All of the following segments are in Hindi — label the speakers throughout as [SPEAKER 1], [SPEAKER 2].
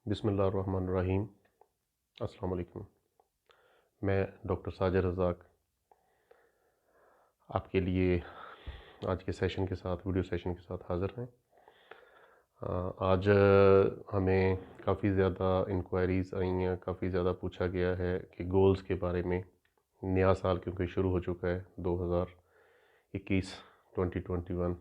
[SPEAKER 1] बिस्मिल्लाहिर्रहमानिर्रहीम। अस्सलाम वालेकुम। मैं डॉक्टर साजिद रज़ाक आपके लिए आज के सेशन के साथ वीडियो सेशन के साथ हाज़िर हैं। आज हमें काफ़ी ज़्यादा इंक्वायरीज़ आई हैं, काफ़ी ज़्यादा पूछा गया है कि गोल्स के बारे में। नया साल क्योंकि शुरू हो चुका है 2021 2021,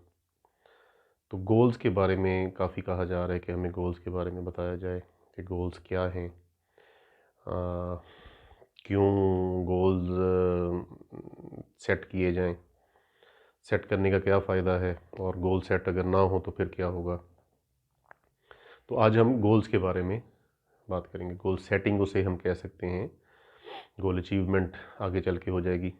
[SPEAKER 1] तो गोल्स के बारे में काफ़ी कहा जा रहा है कि हमें गोल्स के बारे में बताया जाए कि गोल्स क्या हैं, क्यों गोल्स सेट किए जाएं, सेट करने का क्या फ़ायदा है, और गोल सेट अगर ना हो तो फिर क्या होगा। तो आज हम गोल्स के बारे में बात करेंगे। गोल सेटिंग उसे हम कह सकते हैं, गोल अचीवमेंट आगे चल के हो जाएगी।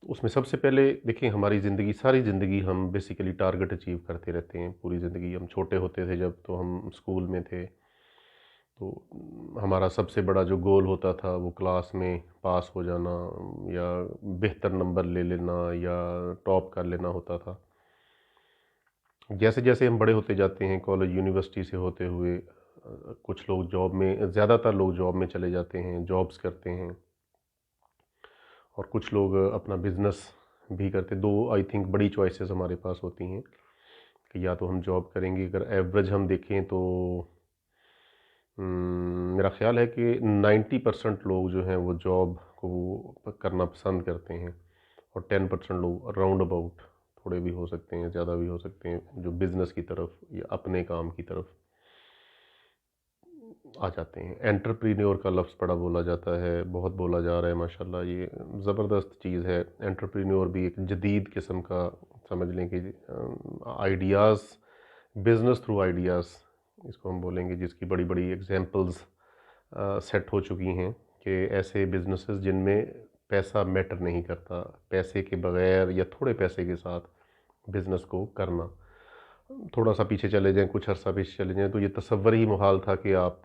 [SPEAKER 1] तो उसमें सबसे पहले देखिए, हमारी ज़िंदगी, सारी ज़िंदगी हम बेसिकली टारगेट अचीव करते रहते हैं। पूरी ज़िंदगी हम छोटे होते थे जब, तो हम स्कूल में थे तो हमारा सबसे बड़ा जो गोल होता था वो क्लास में पास हो जाना या बेहतर नंबर ले लेना या टॉप कर लेना होता था। जैसे जैसे हम बड़े होते जाते हैं, कॉलेज यूनिवर्सिटी से होते हुए कुछ लोग जॉब में, ज़्यादातर लोग जॉब में चले जाते हैं, जॉब्स करते हैं, और कुछ लोग अपना बिज़नेस भी करते। दो आई थिंक बड़ी चॉइसेस हमारे पास होती हैं कि या तो हम जॉब करेंगे। अगर एवरेज हम देखें तो मेरा ख़्याल है कि 90% लोग जो हैं वो जॉब को करना पसंद करते हैं, और 10% लोग राउंड अबाउट, थोड़े भी हो सकते हैं, ज़्यादा भी हो सकते हैं, जो बिज़नेस की तरफ या अपने काम की तरफ आ जाते हैं। एंटरप्रेन्योर का लफ्ज़ बड़ा बोला जाता है, बहुत बोला जा रहा है माशाल्लाह। ये ज़बरदस्त चीज़ है। एंटरप्रेन्योर भी एक जदीद किस्म का, समझ लें कि आइडियाज़, बिज़नेस थ्रू आइडियाज़ इसको हम बोलेंगे, जिसकी बड़ी बड़ी एग्जांपल्स सेट हो चुकी हैं कि ऐसे बिजनेसेस जिनमें पैसा मैटर नहीं करता, पैसे के बगैर या थोड़े पैसे के साथ बिज़नेस को करना। थोड़ा सा पीछे चले जाएं, कुछ अर्सा पीछे चले जाएं, तो ये तसव्वुर ही मुहाल था कि आप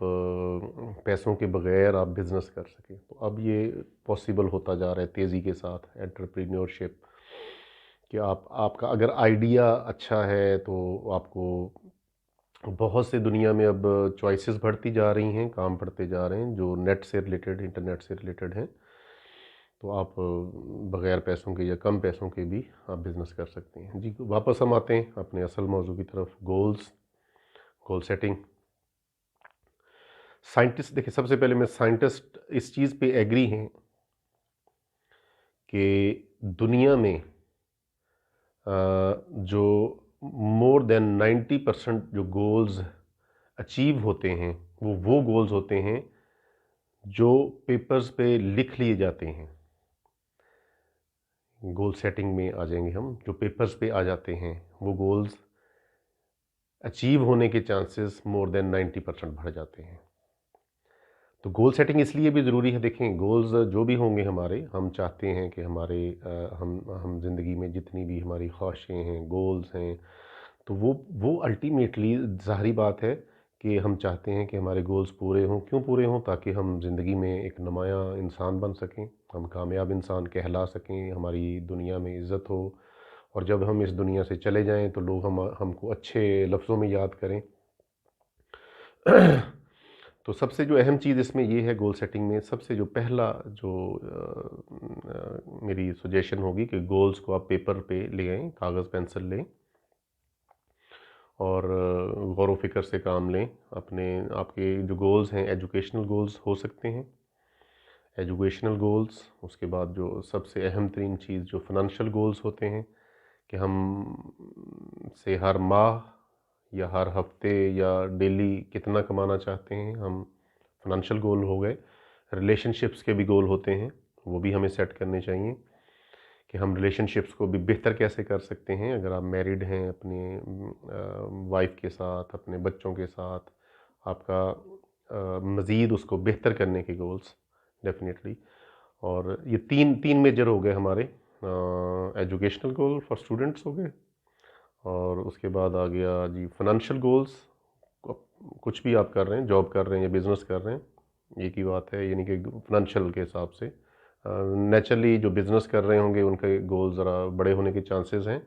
[SPEAKER 1] पैसों के बगैर आप बिज़नेस कर सकें। तो अब ये पॉसिबल होता जा रहा है तेज़ी के साथ, एंटरप्रेन्योरशिप, कि आपका अगर आइडिया अच्छा है तो आपको बहुत से दुनिया में अब चॉइसेस बढ़ती जा रही हैं, काम बढ़ते जा रहे हैं जो नेट से रिलेटेड, इंटरनेट से रिलेटेड हैं। तो आप बग़ैर पैसों के या कम पैसों के भी आप बिज़नेस कर सकते हैं। जी, वापस हम आते हैं अपने असल मौजू की तरफ, गोल्स, गोल सेटिंग। साइंटिस्ट, देखिए सबसे पहले मैं, साइंटिस्ट इस चीज़ पे एग्री हैं कि दुनिया में जो मोर देन 90% जो गोल्स अचीव होते हैं वो गोल्स होते हैं जो पेपर्स पे लिख लिए जाते हैं। गोल सेटिंग में आ जाएंगे हम। जो पेपर्स पे आ जाते हैं वो गोल्स अचीव होने के चांसेस मोर देन 90% बढ़ जाते हैं। तो गोल सेटिंग इसलिए भी ज़रूरी है। देखें, गोल्स जो भी होंगे हमारे, हम चाहते हैं कि हमारे हम ज़िंदगी में जितनी भी हमारी ख्वाहिशें हैं, गोल्स हैं, तो वो अल्टीमेटली ज़ाहिरी बात है कि हम चाहते हैं कि हमारे गोल्स पूरे हों। क्यों पूरे हों? ताकि हम ज़िंदगी में एक नुमायाँ इंसान बन सकें, हम कामयाब इंसान कहला सकें, हमारी दुनिया में इज़्ज़त हो, और जब हम इस दुनिया से चले जाएं तो लोग हमको अच्छे लफ्ज़ों में याद करें। तो सबसे जो अहम चीज़ इसमें ये है, गोल सेटिंग में सबसे जो पहला जो मेरी सजेशन होगी कि गोल्स को आप पेपर पे ले आएँ, कागज़ पेंसिल लें, और गौर व फ़िक्र से काम लें। अपने आपके जो गोल्स हैं, एजुकेशनल गोल्स हो सकते हैं, एजुकेशनल गोल्स। उसके बाद जो सबसे अहम तरीन चीज़, जो फाइनेंशियल गोल्स होते हैं, कि हम से हर माह या हर हफ्ते या डेली कितना कमाना चाहते हैं हम, फाइनेंशियल गोल हो गए। रिलेशनशिप्स के भी गोल होते हैं, वो भी हमें सेट करने चाहिए कि हम रिलेशनशिप्स को भी बेहतर कैसे कर सकते हैं। अगर आप मैरिड हैं, अपने वाइफ के साथ, अपने बच्चों के साथ, आपका मज़ीद उसको बेहतर करने के गोल्स डेफिनेटली। और ये तीन तीन मेजर हो गए हमारे। एजुकेशनल गोल फॉर स्टूडेंट्स हो गए, और उसके बाद आ गया जी फाइनेंशियल गोल्स। कुछ भी आप कर रहे हैं, जॉब कर रहे हैं या बिज़नेस कर रहे हैं, एक ही बात है, यानी कि फाइनेंशियल के हिसाब से नेचुरली जो बिज़नेस कर रहे होंगे उनके गोल ज़रा बड़े होने के चांसेस हैं।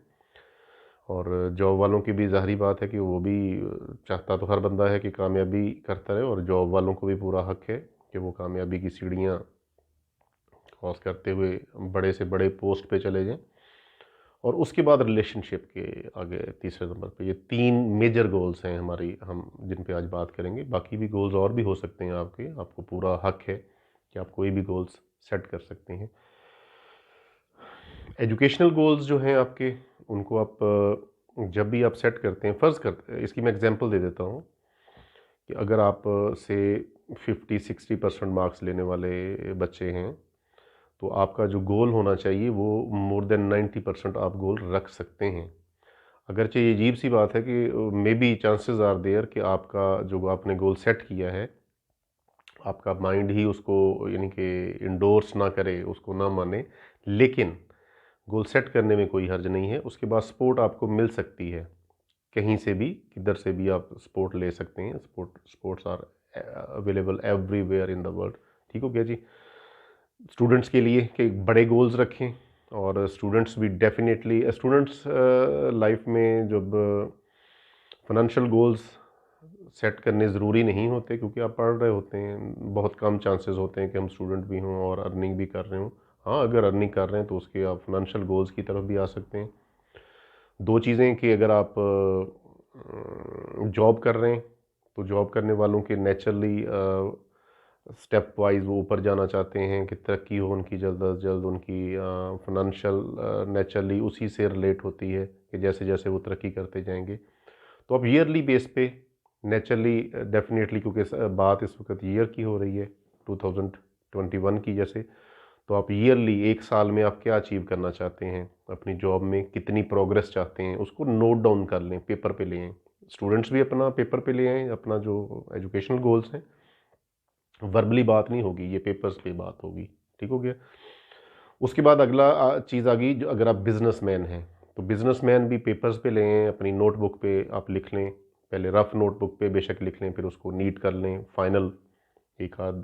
[SPEAKER 1] और जॉब वालों की भी ज़ाहिरी बात है कि वो भी चाहता तो हर बंदा है कि कामयाबी करता रहे, और जॉब वालों को भी पूरा हक है कि वो कामयाबी की सीढ़ियाँ क्रॉस करते हुए बड़े से बड़े पोस्ट पे चले जाएं। और उसके बाद रिलेशनशिप के आगे तीसरे नंबर पे ये 3 मेजर गोल्स हैं हमारी, हम जिन पे आज बात करेंगे। बाकी भी गोल्स और भी हो सकते हैं आपके, आपको पूरा हक है कि आप कोई भी गोल्स सेट कर सकते हैं। एजुकेशनल गोल्स जो हैं आपके, उनको आप जब भी आप सेट करते हैं, फ़र्ज़ करते इसकी मैं एग्जांपल दे देता हूँ कि अगर आप से 50-60% मार्क्स लेने वाले बच्चे हैं, तो आपका जो गोल होना चाहिए वो मोर देन 90% आप गोल रख सकते हैं। अगरचे ये अजीब सी बात है कि maybe chances are there कि आपका जो आपने गोल सेट किया है, आपका माइंड ही उसको यानी कि इंडोर्स ना करे, उसको ना माने, लेकिन गोल सेट करने में कोई हर्ज नहीं है। उसके बाद सपोर्ट आपको मिल सकती है, कहीं से भी, किधर से भी आप सपोर्ट ले सकते हैं। Sports are available everywhere in the world. ठीक हो गया जी। स्टूडेंट्स के लिए कि बड़े गोल्स रखें, और स्टूडेंट्स भी डेफिनेटली स्टूडेंट्स लाइफ में जब फाइनेंशियल गोल्स सेट करने ज़रूरी नहीं होते, क्योंकि आप पढ़ रहे होते हैं, बहुत कम चांसेस होते हैं कि हम स्टूडेंट भी हों और अर्निंग भी कर रहे हों। हाँ, अगर अर्निंग कर रहे हैं तो उसके आप फाइनेंशियल गोल्स की तरफ भी आ सकते हैं। दो चीज़ें कि अगर आप जॉब कर रहे हैं, तो जॉब करने वालों के नेचुरली स्टेप वाइज वो ऊपर जाना चाहते हैं कि तरक्की हो उनकी जल्द अज जल्द, उनकी फाइनेंशियल नेचुरली उसी से रिलेट होती है कि जैसे जैसे वो तरक्की करते जाएंगे। तो अब ईयरली बेस पे नेचुरली डेफिनेटली, क्योंकि बात इस वक्त ईयर की हो रही है 2021 की, जैसे तो आप ईयरली एक साल में आप क्या अचीव करना चाहते हैं, अपनी जॉब में कितनी प्रोग्रेस चाहते हैं, उसको नोट डाउन कर लें, पेपर पे ले आएँ। स्टूडेंट्स भी अपना पेपर पे ले आएँ, अपना जो एजुकेशनल गोल्स हैं। वर्बली बात नहीं होगी, ये पेपर्स पे बात होगी। ठीक हो गया। उसके बाद अगला चीज़ आ गई, जो अगर आप बिजनेसमैन हैं, तो बिजनेसमैन भी पेपर्स पे लें, अपनी नोटबुक पे आप लिख लें। पहले रफ नोटबुक पे बेशक लिख लें, फिर उसको नीट कर लें, फाइनल एक आध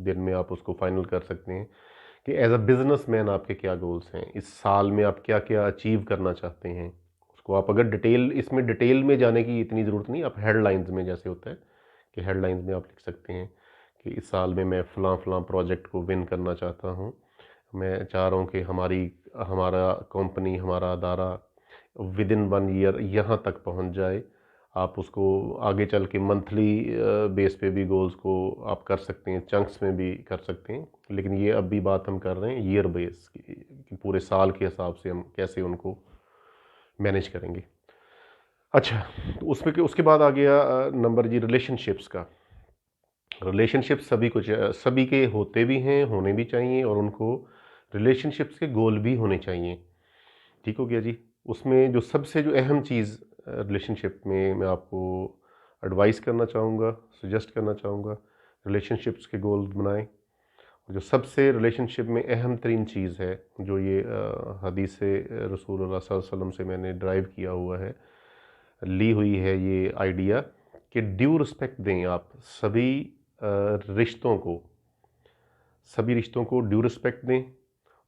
[SPEAKER 1] दिन में आप उसको फाइनल कर सकते हैं कि एज अ बिजनेसमैन आपके क्या गोल्स हैं, इस साल में आप क्या क्या अचीव करना चाहते हैं। उसको आप अगर डिटेल, इसमें डिटेल में जाने की इतनी ज़रूरत नहीं, आप हेडलाइंस में जैसे होता है कि हेडलाइंस में आप लिख सकते हैं कि इस साल में मैं फ़लाँ फ़लाँ प्रोजेक्ट को विन करना चाहता हूँ। मैं चाह रहा हूँ कि हमारा कंपनी, हमारा अदारा विद इन 1 ईयर यहाँ तक पहुँच जाए। आप उसको आगे चल के मंथली बेस पे भी गोल्स को आप कर सकते हैं, चंक्स में भी कर सकते हैं, लेकिन ये अभी बात हम कर रहे हैं ईयर बेस की, कि पूरे साल के हिसाब से हम कैसे उनको मैनेज करेंगे। अच्छा, तो उसके बाद आ गया नंबर जी रिलेशनशिप्स का। रिलेशनशिप सभी के होते भी हैं, होने भी चाहिए, और उनको रिलेशनशिप्स के गोल भी होने चाहिए। ठीक हो गया जी। उसमें जो सबसे जो अहम चीज़ रिलेशनशिप में मैं आपको एडवाइस करना चाहूँगा, सजेस्ट करना चाहूँगा, रिलेशनशिप्स के गोल बनाएं। और जो सबसे रिलेशनशिप में अहम तरीन चीज़ है, जो ये हदीस रसूलुल्लाह सल्लल्लाहु अलैहि वसल्लम से मैंने ड्राइव किया हुआ है, ली हुई है ये आइडिया, कि ड्यू रिस्पेक्ट दें आप रिश्तों को सभी रिश्तों को ड्यू रिस्पेक्ट दें,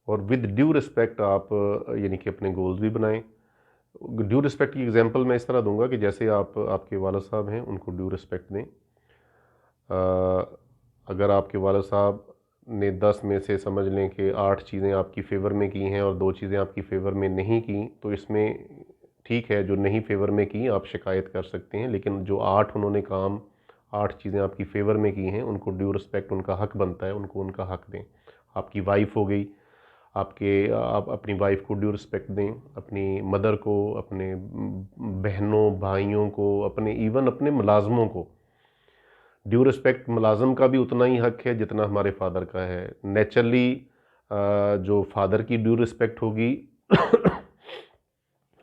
[SPEAKER 1] और विद ड्यू रिस्पेक्ट आप यानी कि अपने गोल्स भी बनाएं। ड्यू रिस्पेक्ट की एग्जांपल मैं इस तरह दूंगा कि जैसे आप आपके वालिद साहब हैं, उनको ड्यू रिस्पेक्ट दें। अगर आपके वालिद साहब ने 10 में से समझ लें कि 8 चीज़ें आपकी फ़ेवर में की हैं और 2 चीज़ें आपकी फ़ेवर में नहीं की, तो इसमें ठीक है, जो नहीं फ़ेवर में की आप शिकायत कर सकते हैं, लेकिन जो 8 उन्होंने काम 8 चीज़ें आपकी फ़ेवर में की हैं, उनको ड्यू रिस्पेक्ट, उनका हक बनता है, उनको उनका हक दें। आपकी वाइफ हो गई, आप अपनी वाइफ को ड्यू रिस्पेक्ट दें, अपनी मदर को, अपने बहनों भाइयों को, इवन अपने मुलाजमों को ड्यू रिस्पेक्ट। मुलाजम का भी उतना ही हक है जितना हमारे फादर का है। नेचुरली जो फादर की ड्यू रिस्पेक्ट होगी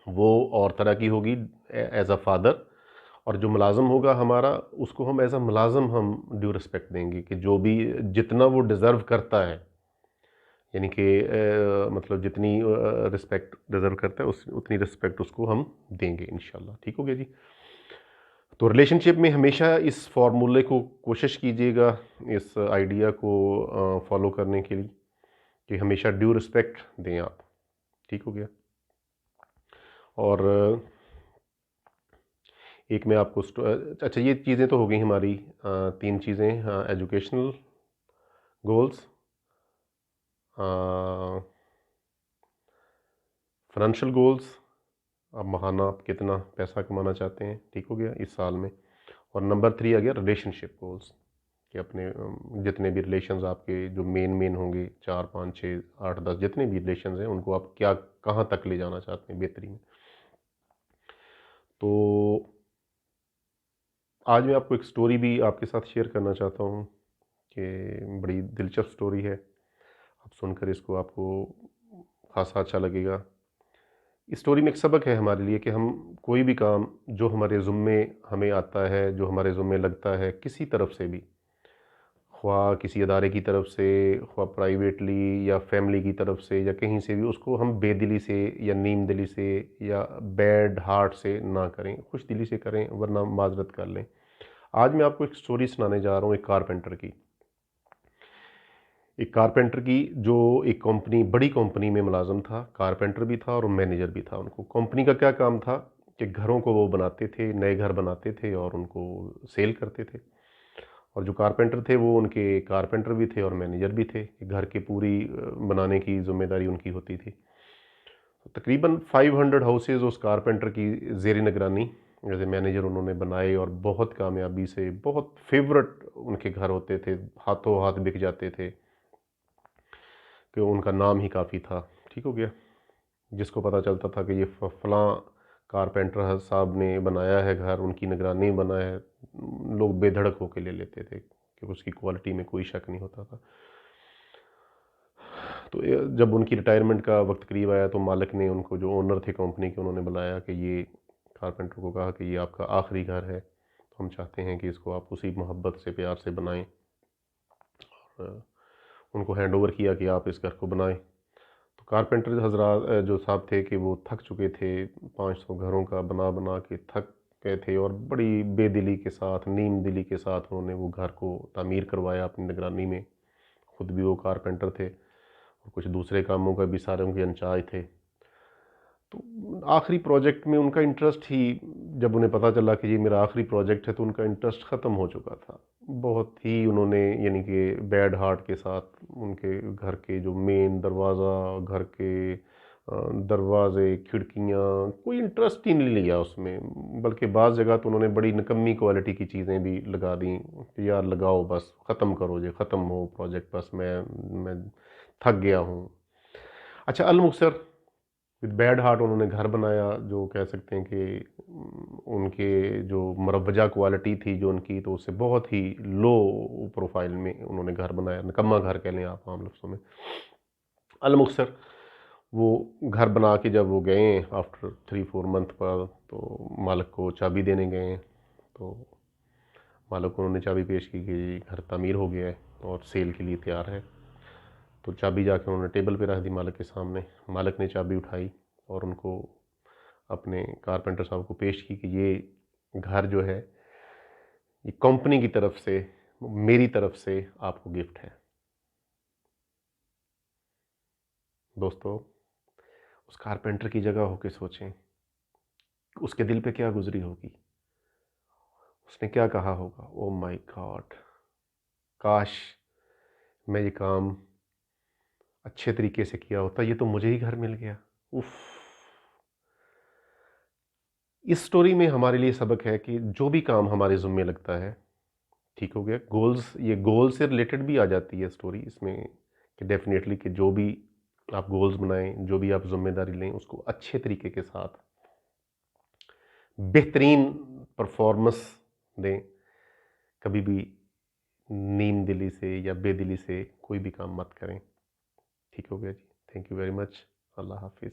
[SPEAKER 1] वो और तरह की होगी एज अ फादर, और जो मुलाजम होगा हमारा, उसको हम एज अ मुलाजम हम ड्यू रिस्पेक्ट देंगे कि जो भी जितना वो डिज़र्व करता है, यानी कि मतलब जितनी रिस्पेक्ट डिज़र्व करता है उतनी रिस्पेक्ट उसको हम देंगे इंशाल्लाह। ठीक हो गया जी। तो रिलेशनशिप में हमेशा इस फार्मूले को कोशिश कीजिएगा, इस आइडिया को फॉलो करने के लिए, कि हमेशा ड्यू रिस्पेक्ट दें आप। ठीक हो गया। और एक मैं आपको अच्छा, ये चीज़ें तो हो गई हमारी 3 चीज़ें, हाँ, एजुकेशनल गोल्स, फाइनेंशियल गोल्स, आप महाना आप कितना पैसा कमाना चाहते हैं, ठीक हो गया इस साल में। और नंबर 3 आ गया रिलेशनशिप गोल्स, कि अपने जितने भी रिलेशंस आपके जो मेन मेन होंगे, 4 5 6 8 10 जितने भी रिलेशंस हैं, उनको आप क्या कहाँ तक ले जाना चाहते हैं बेहतरीन। तो आज मैं आपको एक स्टोरी भी आपके साथ शेयर करना चाहता हूँ, कि बड़ी दिलचस्प स्टोरी है। आप सुनकर इसको आपको खासा अच्छा लगेगा। इस स्टोरी में एक सबक है हमारे लिए, कि हम कोई भी काम जो हमारे ज़ुम्मे हमें आता है, जो हमारे ज़ुम्मे लगता है किसी तरफ से भी, ख्वाह किसी अदारे की तरफ से, ख्वाह प्राइवेटली या फैमिली की तरफ से या कहीं से भी, उसको हम बेदिली से या नीम दिली से या बैड हार्ट से ना करें, खुश दिली से करें, वरना माजरत कर लें। आज मैं आपको एक स्टोरी सुनाने जा रहा हूँ, एक कारपेंटर की। एक कारपेंटर की, जो एक कंपनी, बड़ी कंपनी में मुलाजिम था, कारपेंटर भी था और मैनेजर भी था। उनको कंपनी का क्या काम था, कि घरों को वो बनाते थे, नए घर बनाते थे और उनको सेल करते थे। और जो कारपेंटर थे वो उनके कारपेंटर भी थे और मैनेजर भी थे, कि घर की पूरी बनाने की जिम्मेदारी उनकी होती थी। तो तकरीबन 500 हाउसेज उस कारपेंटर की जेर निगरानी एज ए मैनेजर उन्होंने बनाए, और बहुत कामयाबी से, बहुत फेवरेट उनके घर होते थे, हाथों हाथ बिक जाते थे, कि उनका नाम ही काफ़ी था। ठीक हो गया। जिसको पता चलता था कि ये फलां कारपेंटर साहब ने बनाया है घर, उनकी निगरानी में बना है, लोग बेधड़क होके ले लेते थे, कि उसकी क्वालिटी में कोई शक नहीं होता था। तो जब उनकी रिटायरमेंट का वक्त करीब आया, तो मालिक ने उनको, जो ओनर थे कंपनी के, उन्होंने बुलाया, कि ये कारपेंटर को कहा कि ये आपका आखिरी घर है, तो हम चाहते हैं कि इसको आप उसी मोहब्बत से, प्यार से बनाएं। और उनको हैंड ओवर किया कि आप इस घर को बनाएं। तो कारपेंटर हजरात जो साहब थे, कि वो थक चुके थे, 500 घरों का बना बना के थक गए थे, और बड़ी बेदिली के साथ, नीम दिली के साथ उन्होंने वो घर को तामीर करवाया अपनी निगरानी में। खुद भी वो कारपेंटर थे और कुछ दूसरे कामों का भी सारे उनके इंचार्ज थे। तो आखिरी प्रोजेक्ट में उनका इंटरेस्ट ही, जब उन्हें पता चला कि ये मेरा आखिरी प्रोजेक्ट है, तो उनका इंटरेस्ट ख़त्म हो चुका था। बहुत ही उन्होंने, यानी कि बैड हार्ट के साथ, उनके घर के जो मेन दरवाज़ा, घर के दरवाजे, खिड़कियाँ, कोई इंटरेस्ट ही नहीं लिया उसमें। बल्कि बाज़ जगह तो उन्होंने बड़ी निकम्मी क्वालिटी की चीज़ें भी लगा दी, कि यार लगाओ बस, ख़त्म करो, ये ख़त्म हो प्रोजेक्ट, बस मैं थक गया हूँ। अच्छा, अलमुक्सर विद बैड हार्ट उन्होंने घर बनाया, जो कह सकते हैं कि उनके जो मुरवजा क्वालिटी थी जो उनकी, तो उससे बहुत ही लो प्रोफाइल में उन्होंने घर बनाया, निकम्मा घर कह लें आप आम लफ्ज़ों में। अलमुक्सर वो घर बना के जब वो गए आफ्टर 3 4 मंथ पर, तो मालिक को चाबी देने गए। तो मालिक को उन्होंने चाबी पेश की कि घर तामीर हो गया है और सेल के लिए तैयार है। तो चाबी जाके उन्होंने टेबल पे रख दी मालिक के सामने। मालिक ने चाबी उठाई और उनको, अपने कारपेंटर साहब को पेश की, कि ये घर जो है, ये कंपनी की तरफ से, मेरी तरफ से आपको गिफ्ट है। दोस्तों, उस कारपेंटर की जगह होके सोचें, उसके दिल पे क्या गुजरी होगी, उसने क्या कहा होगा, ओ माय गॉड, काश मैं ये काम अच्छे तरीके से किया होता, ये तो मुझे ही घर मिल गया। उफ। इस स्टोरी में हमारे लिए सबक है, कि जो भी काम हमारे ज़िम्मे लगता है, ठीक हो गया, गोल्स, ये गोल से रिलेटेड भी आ जाती है स्टोरी इसमें, कि डेफिनेटली, कि जो भी आप गोल्स बनाएं, जो भी आप जिम्मेदारी लें, उसको अच्छे तरीके के साथ बेहतरीन परफॉर्मेंस दें। कभी भी नीम दिली से या बेदिली से कोई भी काम मत करें। ठीक हो गया जी। Thank you very much. अल्लाह हाफिज़।